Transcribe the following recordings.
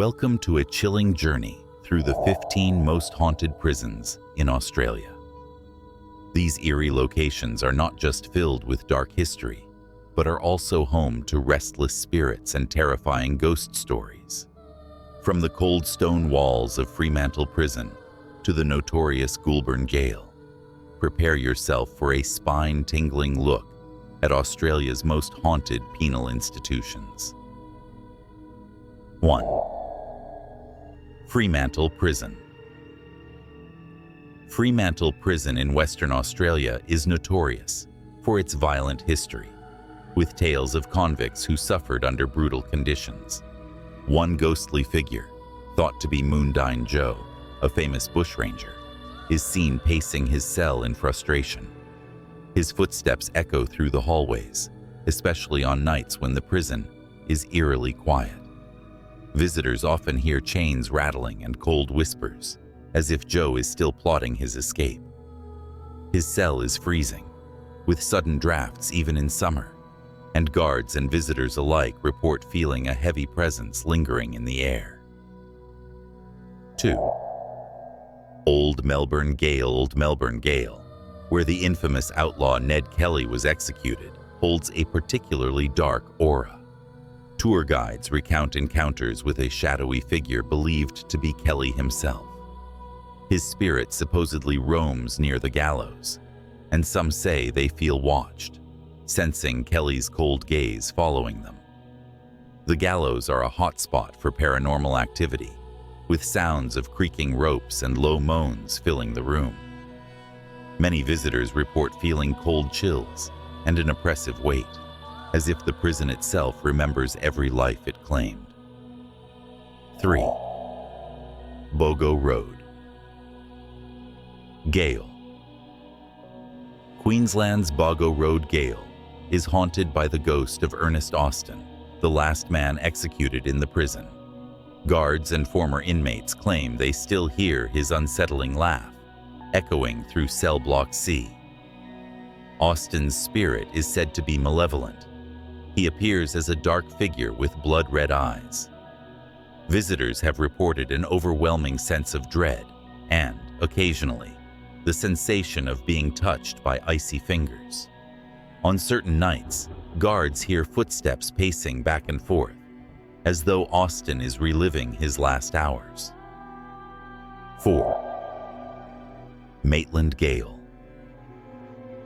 Welcome to a chilling journey through the 15 most haunted prisons in Australia. These eerie locations are not just filled with dark history, but are also home to restless spirits and terrifying ghost stories. From the cold stone walls of Fremantle Prison to the notorious Melbourne Gaol, prepare yourself for a spine-tingling look at Australia's most haunted penal institutions. 1. Fremantle Prison. Fremantle Prison in Western Australia is notorious for its violent history, with tales of convicts who suffered under brutal conditions. One ghostly figure, thought to be Moondine Joe, a famous bushranger, is seen pacing his cell in frustration. His footsteps echo through the hallways, especially on nights when the prison is eerily quiet. Visitors often hear chains rattling and cold whispers, as if Joe is still plotting his escape. His cell is freezing, with sudden drafts even in summer, and guards and visitors alike report feeling a heavy presence lingering in the air. 2. Old Melbourne Gaol, where the infamous outlaw Ned Kelly was executed, holds a particularly dark aura. Tour guides recount encounters with a shadowy figure believed to be Kelly himself. His spirit supposedly roams near the gallows, and some say they feel watched, sensing Kelly's cold gaze following them. The gallows are a hotspot for paranormal activity, with sounds of creaking ropes and low moans filling the room. Many visitors report feeling cold chills and an oppressive weight, as if the prison itself remembers every life it claimed. 3. Boggo Road Gaol. Queensland's Boggo Road Gaol is haunted by the ghost of Ernest Austin, the last man executed in the prison. Guards and former inmates claim they still hear his unsettling laugh, echoing through cell block C. Austin's spirit is said to be malevolent. He appears as a dark figure with blood-red eyes. Visitors have reported an overwhelming sense of dread and, occasionally, the sensation of being touched by icy fingers. On certain nights, guards hear footsteps pacing back and forth, as though Austin is reliving his last hours. 4. Matland Gale.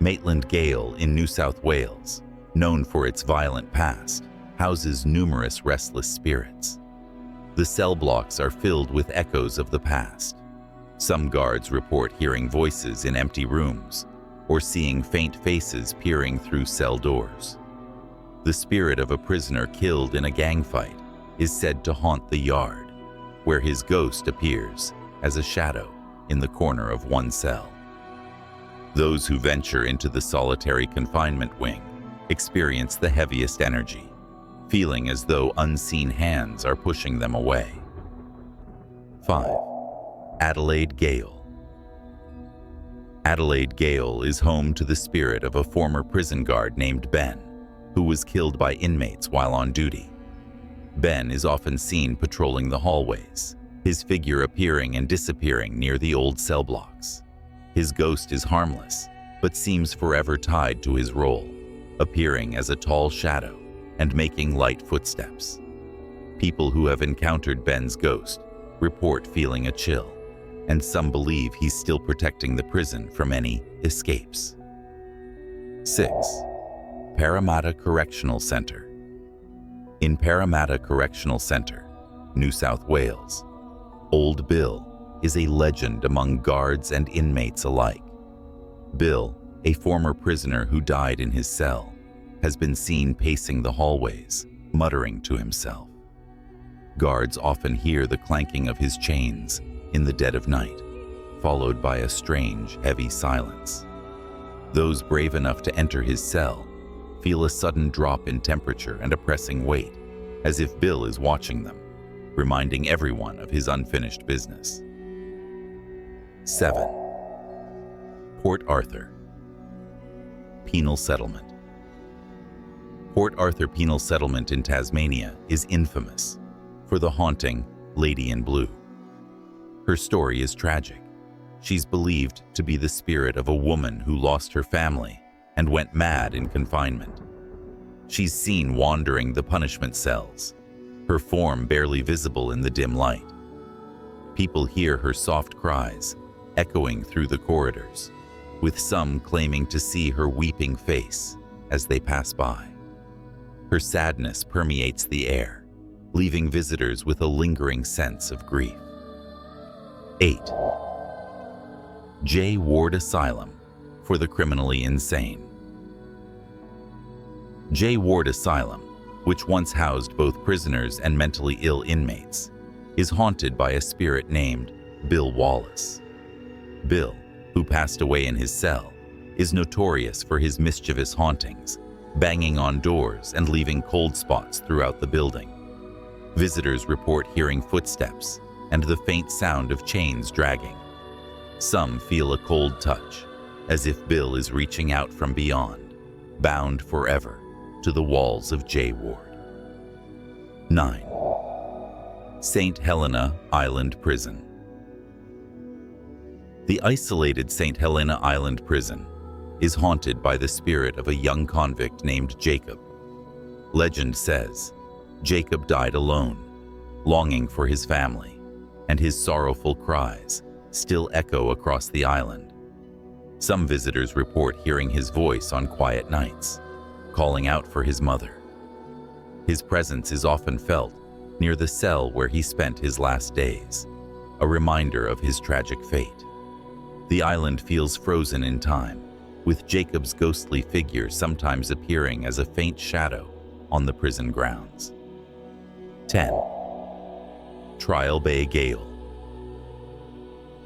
Matland Gale in New South Wales, known for its violent past, houses numerous restless spirits. The cell blocks are filled with echoes of the past. Some guards report hearing voices in empty rooms or seeing faint faces peering through cell doors. The spirit of a prisoner killed in a gang fight is said to haunt the yard, where his ghost appears as a shadow in the corner of one cell. Those who venture into the solitary confinement wing experience the heaviest energy, feeling as though unseen hands are pushing them away. 5. Adelaide Gaol. Adelaide Gaol is home to the spirit of a former prison guard named Ben, who was killed by inmates while on duty. Ben is often seen patrolling the hallways, his figure appearing and disappearing near the old cell blocks. His ghost is harmless, but seems forever tied to his role, appearing as a tall shadow and making light footsteps. People who have encountered Ben's ghost report feeling a chill, and some believe he's still protecting the prison from any escapes. 6. Paramat Correctional Centre. In Paramat Correctional Centre, New South Wales, Old Bill is a legend among guards and inmates alike. Bill, a former prisoner who died in his cell, has been seen pacing the hallways, muttering to himself. Guards often hear the clanking of his chains in the dead of night, followed by a strange, heavy silence. Those brave enough to enter his cell feel a sudden drop in temperature and a pressing weight, as if Bill is watching them, reminding everyone of his unfinished business. 7. Port Arthur Penal Settlement. Port Arthur Penal Settlement in Tasmania is infamous for the haunting Lady in Blue. Her story is tragic. She's believed to be the spirit of a woman who lost her family and went mad in confinement. She's seen wandering the punishment cells, her form barely visible in the dim light. People hear her soft cries echoing through the corridors, with some claiming to see her weeping face as they pass by. Her sadness permeates the air, leaving visitors with a lingering sense of grief. 8. Ward Asylum for the criminally insane. Ward Asylum, which once housed both prisoners and mentally ill inmates, is haunted by a spirit named Bill Wallace. Bill, who passed away in his cell, is notorious for his mischievous hauntings, banging on doors and leaving cold spots throughout the building. Visitors report hearing footsteps and the faint sound of chains dragging. Some feel a cold touch, as if Bill is reaching out from beyond, bound forever to the walls of Ward. 9. St. Helena Island Prison. The isolated St. Helena Island Prison is haunted by the spirit of a young convict named Jacob. Legend says Jacob died alone, longing for his family, and his sorrowful cries still echo across the island. Some visitors report hearing his voice on quiet nights, calling out for his mother. His presence is often felt near the cell where he spent his last days, a reminder of his tragic fate. The island feels frozen in time, with Jacob's ghostly figure sometimes appearing as a faint shadow on the prison grounds. 10. Trial Bay Gaol.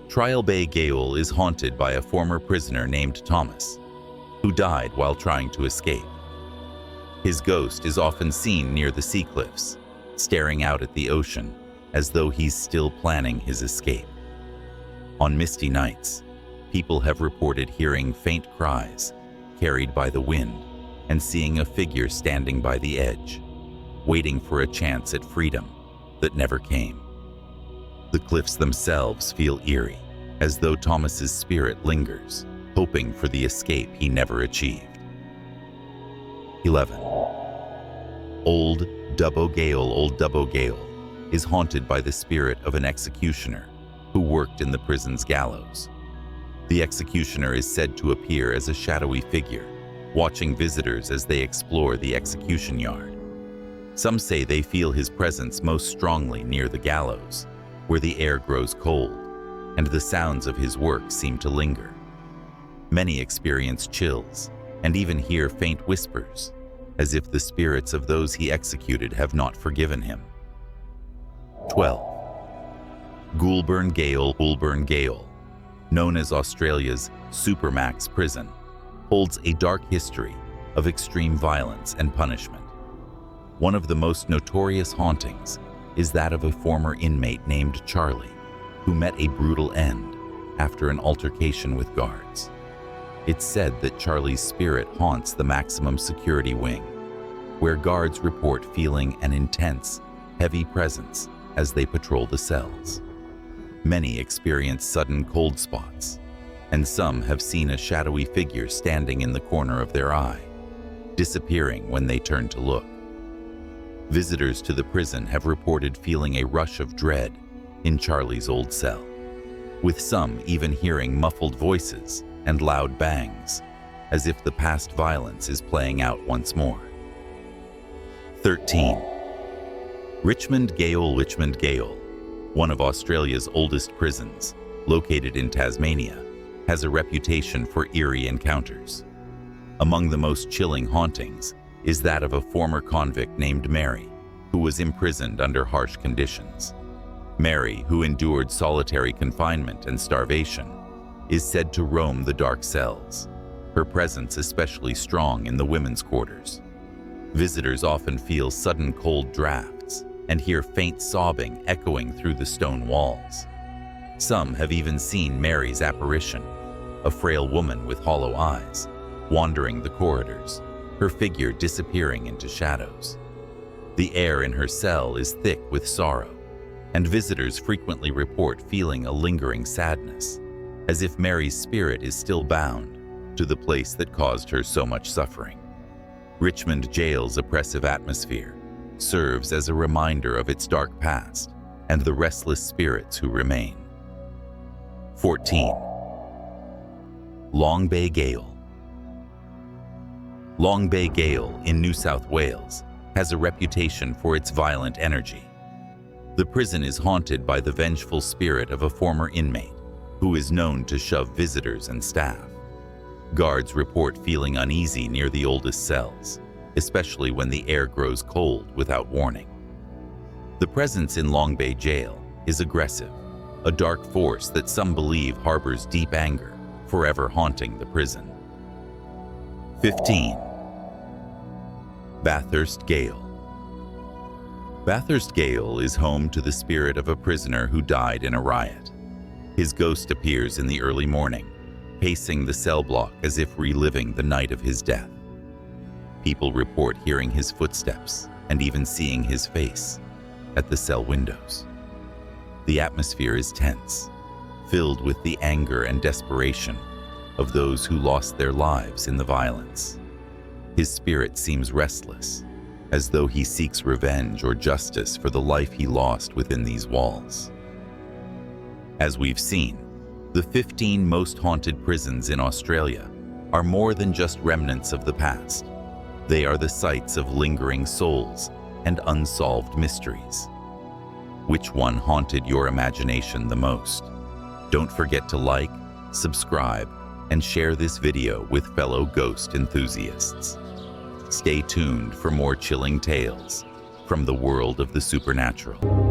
Trial Bay Gaol is haunted by a former prisoner named Thomas, who died while trying to escape. His ghost is often seen near the sea cliffs, staring out at the ocean as though he's still planning his escape. On misty nights, people have reported hearing faint cries carried by the wind and seeing a figure standing by the edge, waiting for a chance at freedom that never came. The cliffs themselves feel eerie, as though Thomas's spirit lingers, hoping for the escape he never achieved. 11. Old Boggo Gaol is haunted by the spirit of an executioner who worked in the prison's gallows. The executioner is said to appear as a shadowy figure, watching visitors as they explore the execution yard. Some say they feel his presence most strongly near the gallows, where the air grows cold, and the sounds of his work seem to linger. Many experience chills, and even hear faint whispers, as if the spirits of those he executed have not forgiven him. 12. Melbourne Gaol, known as Australia's Supermax prison, holds a dark history of extreme violence and punishment. One of the most notorious hauntings is that of a former inmate named Charlie, who met a brutal end after an altercation with guards. It's said that Charlie's spirit haunts the maximum security wing, where guards report feeling an intense, heavy presence as they patrol the cells. Many experience sudden cold spots, and some have seen a shadowy figure standing in the corner of their eye, disappearing when they turn to look. Visitors to the prison have reported feeling a rush of dread in Charlie's old cell, with some even hearing muffled voices and loud bangs, as if the past violence is playing out once more. 13. Richmond Gaol, one of Australia's oldest prisons, located in Tasmania, has a reputation for eerie encounters. Among the most chilling hauntings is that of a former convict named Mary, who was imprisoned under harsh conditions. Mary, who endured solitary confinement and starvation, is said to roam the dark cells, her presence especially strong in the women's quarters. Visitors often feel sudden cold drafts and hear faint sobbing echoing through the stone walls. Some have even seen Mary's apparition, a frail woman with hollow eyes, wandering the corridors, her figure disappearing into shadows. The air in her cell is thick with sorrow, and visitors frequently report feeling a lingering sadness, as if Mary's spirit is still bound to the place that caused her so much suffering. Richmond Gaol's oppressive atmosphere serves as a reminder of its dark past and the restless spirits who remain. 14. Long Bay Gaol. Long Bay Gaol in New South Wales has a reputation for its violent energy. The prison is haunted by the vengeful spirit of a former inmate who is known to shove visitors and staff. Guards report feeling uneasy near the oldest cells, especially when the air grows cold without warning. The presence in Long Bay Gaol is aggressive, a dark force that some believe harbors deep anger, forever haunting the prison. 15. Bathurst Gaol. Bathurst Gaol is home to the spirit of a prisoner who died in a riot. His ghost appears in the early morning, pacing the cell block as if reliving the night of his death. People report hearing his footsteps and even seeing his face at the cell windows. The atmosphere is tense, filled with the anger and desperation of those who lost their lives in the violence. His spirit seems restless, as though he seeks revenge or justice for the life he lost within these walls. As we've seen, the 15 most haunted prisons in Australia are more than just remnants of the past. They are the sites of lingering souls and unsolved mysteries. Which one haunted your imagination the most? Don't forget to like, subscribe, and share this video with fellow ghost enthusiasts. Stay tuned for more chilling tales from the world of the supernatural.